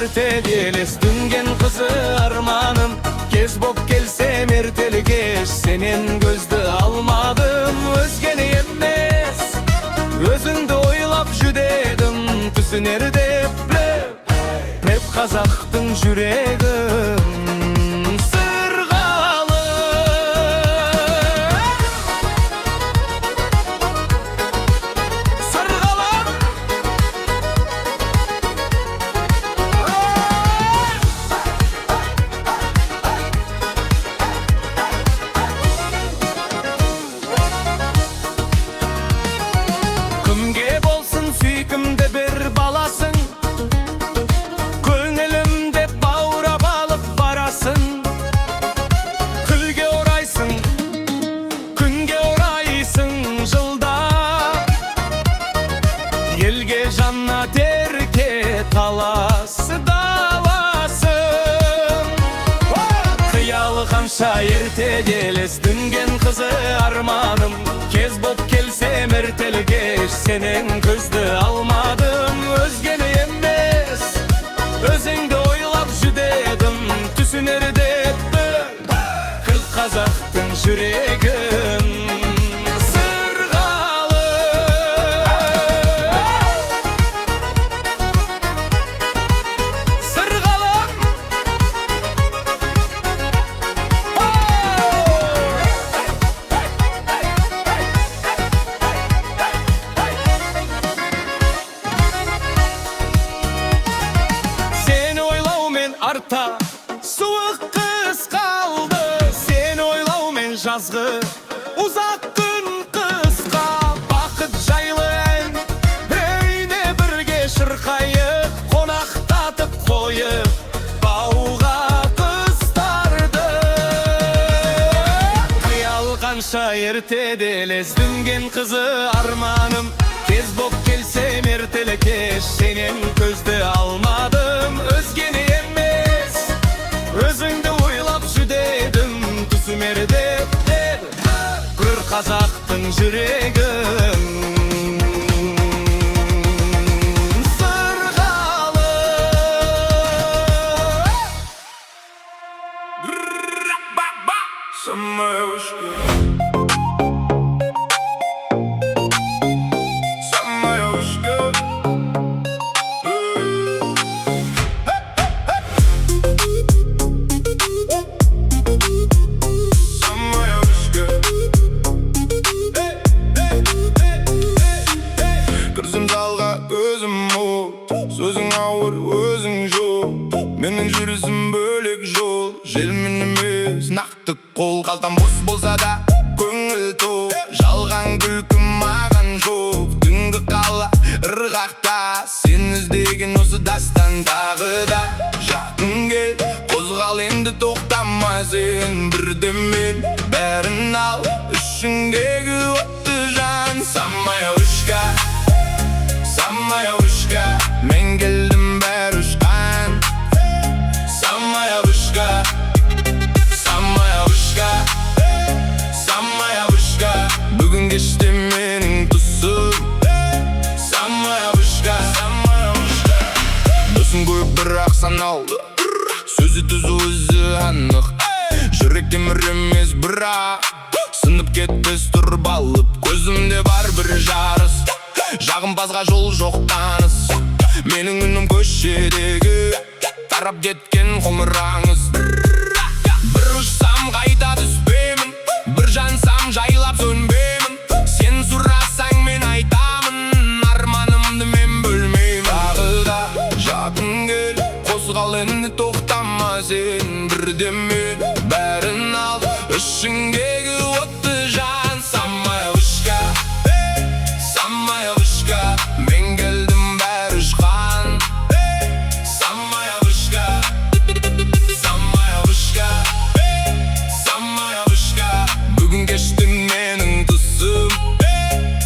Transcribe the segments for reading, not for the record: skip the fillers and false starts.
erteli елес дүнген қызы арманым. Кез боп келсем ертелі кеш, сенен көзді алмадым. Өзгені емес, өзіңді ойлап жүдедім. Түсінер деп біліп қазақтың жүрегім сырғалы. Сырғалы кімге болсын сүйкімді бір баласың, көңілімде баурап алып барасың. Күлге орайсың, күнге орайсың жылда, елге жанна терке таласы даласың. Қиялы қанша ертеде елес дүнген қызы арманым. Кез боп келсем ертелі кеш, сенен көзді алмадым. Өзгені емес, өзіңді ойлап жүдедім. Түсінер деп қыз қазақтың жүрегім сырғалы. Сырғалы сені ойлаумен арта суық қыс қалды. Сені ойлаумен жазғы ұзақ күн қысқа. Бақыт жайлы ән бейне бірге шырқайық, қонақтатып қойып бауға қыздарды. Қиял қанша ертеде елес дүнген қызы арманым. Кез боп келсем ертелі кеш, сенен көзді алмадым. Өзгені емес, өзіңді ойлап жүдедім. Түсімер деп көр қазақтың жүрегім сырғалы. Самая вышка, самая вышка. Самая вышка. Кірсем залға өзім от, сөзің ауыр өзің жоқ. Менің жүрісім бөлек жол, желмен емес нақты қол. Қалтам бос болса да көңіл тоқ, жалған күлкі маған жоқ. Түнгі қала ырғақта, сен іздеген осы дастан тағы да. Жақын кел, қозғал енді тоқтама сен. Бірдемен бәрін ал, ішіңдегі отты жан. Самая вышка, самая вышка, мен келдім бәрі ұшқан. Самая вышка, самая вышка, самая вышка, бүгін кеште менің тұсым. Самая вышка, самая вышка. Досың көп бірақ санаулы, сөзі түзу өзі анық. Жүрек темір емес бірақ сынып кетпес тұрбалып. Көзімде бар бір жарыс, жағымпазға жол жоқ таныс. Менің үнім көшедегі тарап кеткен қоңыраңыз. Бір ұшсам қайта түспеймін, бір жансам жайлап сөнбеймін. Сен сұрасаң мен айтамын, арманымды мен бөлмеймін. Тағы да жақын кел, қозғал енді тоқтама сен. Бірдемен бәрін ал, ішіңдегі отты жан. Самая вышка, самая вышка, мен келдім бәрі ұшқан. Самая вышка, самая вышка, самая вышка, бүгін кеште менің тұсым.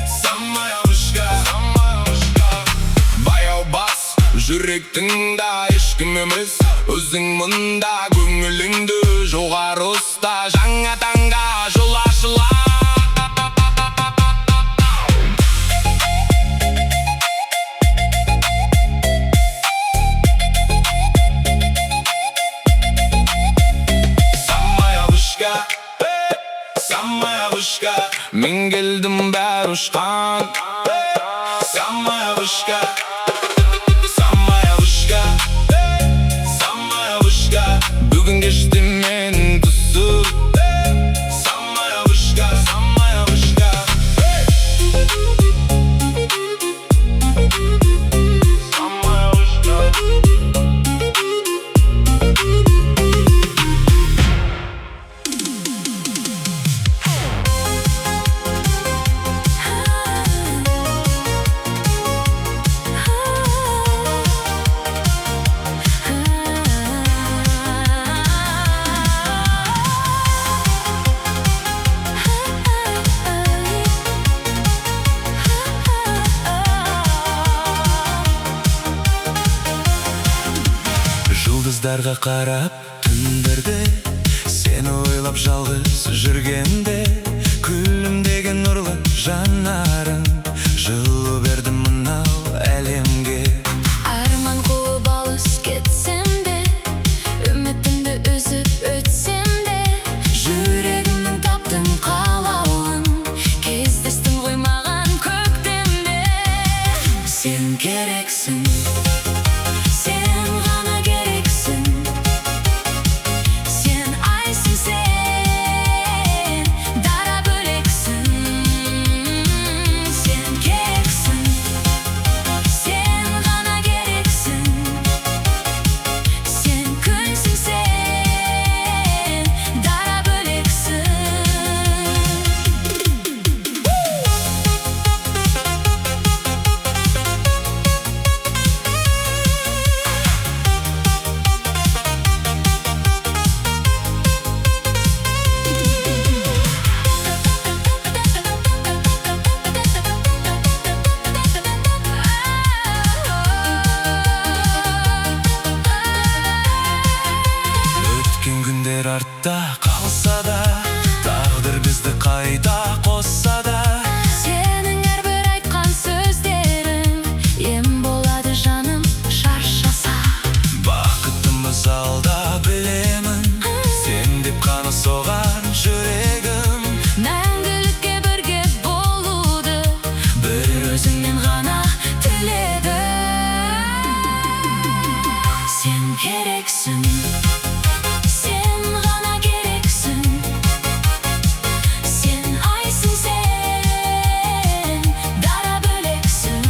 Самая вышка, самая вышка. Баяу бас жүректің да ешкім емес, өзің мұнда көңіліңді жоғары ұста. Жаңа таңға жол ашыла. самая вышка. Мен келдім бәрі ұшқан, самая вышка. Самая вышка, самая вышка. Бүгін кешті мен түсіп, самая вышка, самая вышка. Самая вышка. Жұлдыздарға қарап түндерде, сені ойлап жалғыз жүргенде, күлімдеген нұрлы жанарың жылу берді мынау әлемге. Арман қуып алыс кетсем де, үмітімді үзіп өтсем де, жүрегімнің таптың қалауын кездестің ғой маған көктемде. Сен керексің, сен ғана керексің, сен айсың, сен дара бөлексің. Сен керексің, сен ғана керексің, сен күнсің, сен дара бөлексің. Өткен күндер артта қалса да, тағдыр бізді қайта қосса да, Сенің әрбір айтқан сөздерің ем болады жаным шаршаса. бақытымыз алда білемін, сен деп қана соған жүрегім. Мәңгілікке бірге болуды бір өзіңнен ғана тіледім. Сен керексің, сен ғана керексің, сен айсың, сен дара бөлексің.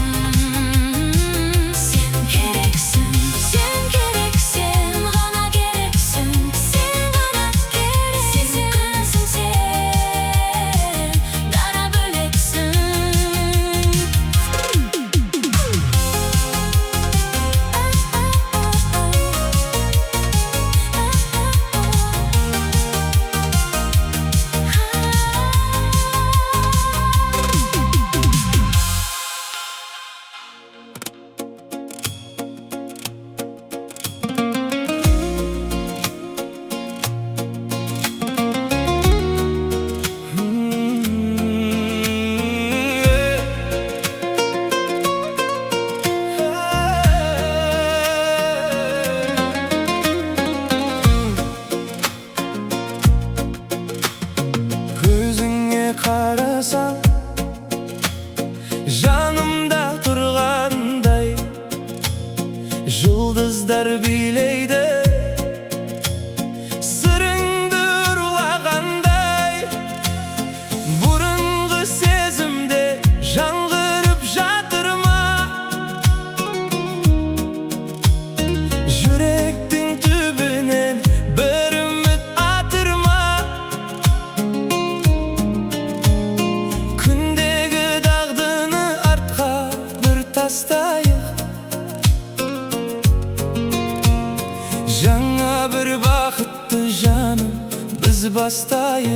Сен керексің, сен керек, сен ғана керексің, сен ғана керексің, сен күнсің, сен дара бөлексің. Көзіңе қарасам, жанымда тұрғандай, жұлдыздар билейді, сырыңды ұрлағандай. Бұрынғы сезімде жаңғырып жатыр ма, жүректің түбінен бір үміт атыр ма. Күндегі дағдыны артқа бір тастайық, жаңа бір бақытты жаным біз бастайық.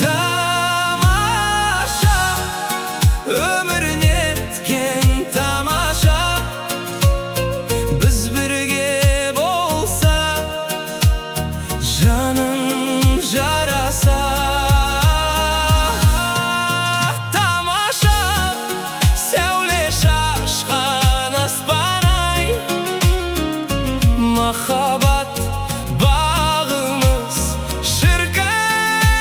Тамаша өмір неткен тамаша, біз бірге болсақ, жаның жараса. Тамаша сәуле шашқан аспан ай, махаббат бағымыз шіркін.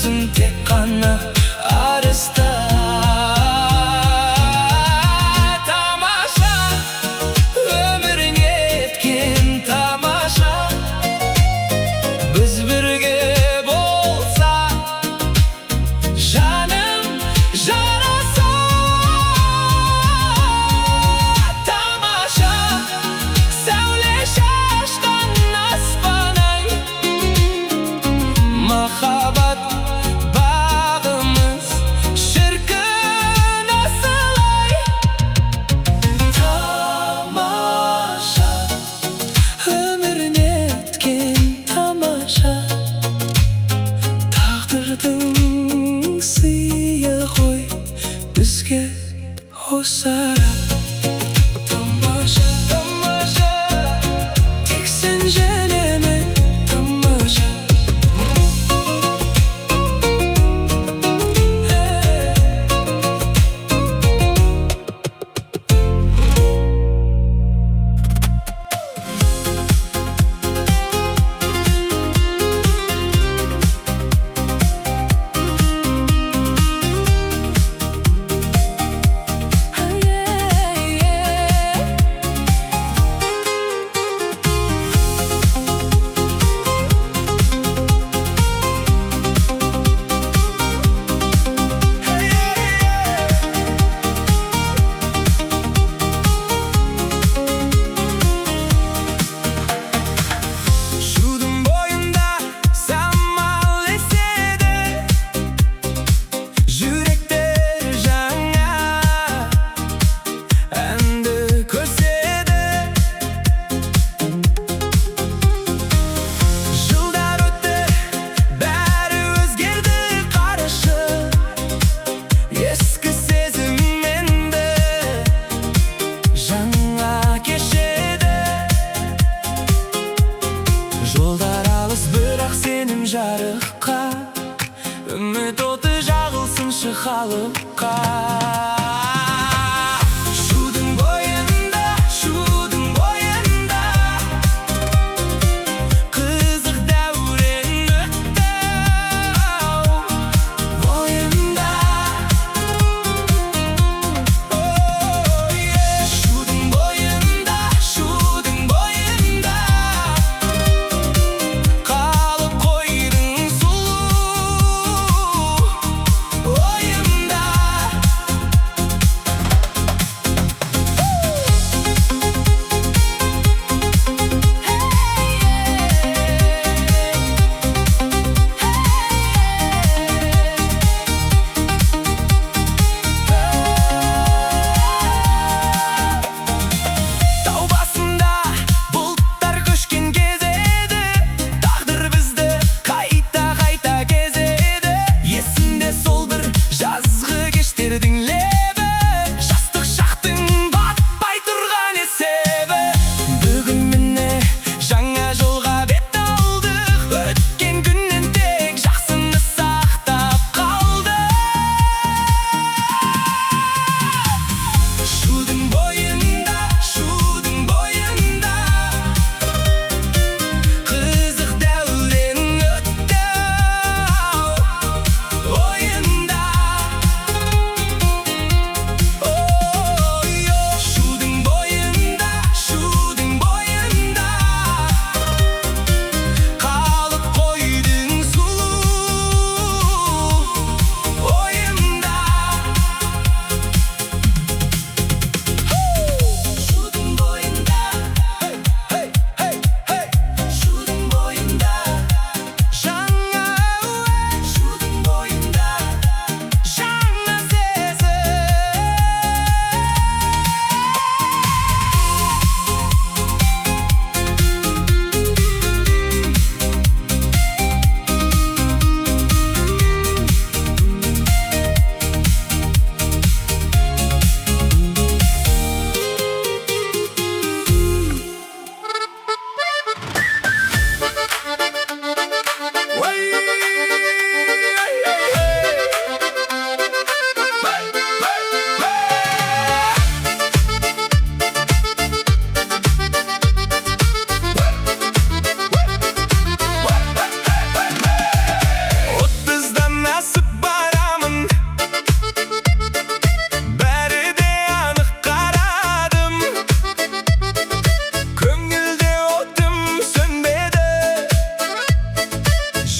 жүрсің тек қана арыста. Тамаша өмір неткен тамаша, біз бірге болсақ жаным жараса. Тамаша сәуле шашқан аспан ай, махаббат бағымыз шіркін асылай. Тамаша өмір неткен тамаша, тағдырдың сыйы ғой бізге осы ара. Тамаша, тамаша, тек сен және тамаша. Шудың бойында самал еседі, жүректер жаңа әнді көседі. Жылдар өтті, бәрі өзгерді, қарашы ескі сезімменді жаңа кешеді. Жолдар алыс, бірақ сенім жарыққа, үміт оты жағылсыншы халыққа. Шудың бойында, шудың бойында қызық дәурен өтті ау, бойында. Шудың бойында, шудың бойында қалып қойдың сұлу ойымда.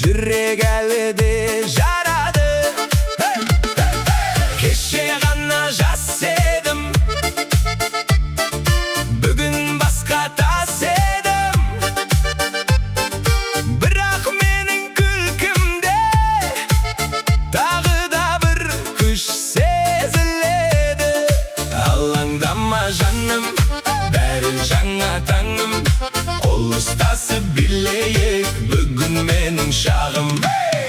жүрек әлі де жарады. Кеше ғана жас едім, бүгін басқа тас едім. Бірақ менің күлкімде тағы да бір күш сезіледі. Алаңдама жаным, бәрі жаңа таңым. Қол ұстасып билейік, бүгін менің шағым.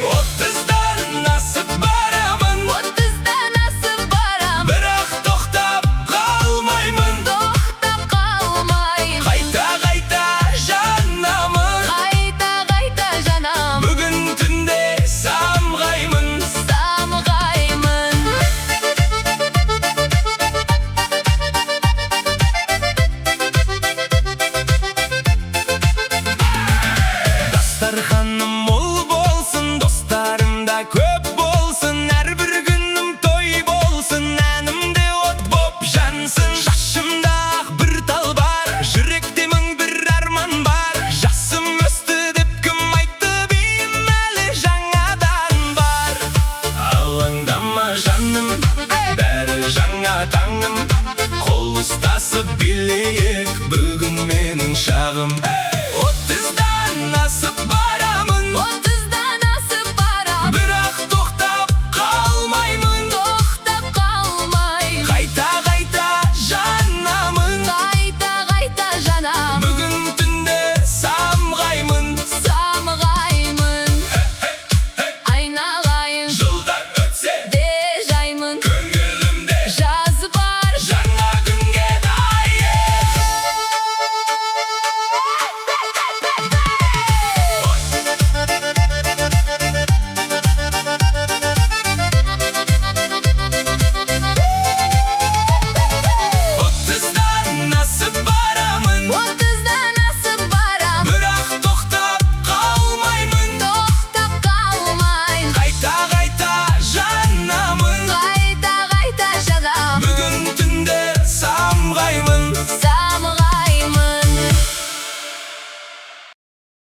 30-дан асып барамын, 30-дан асып барам, бірақ тоқтап қалмаймын. тоқтап қалмайын. Қайта жанамын, Қайта жанам, бүгін түнде самғаймын. самғаймын. Дастарханым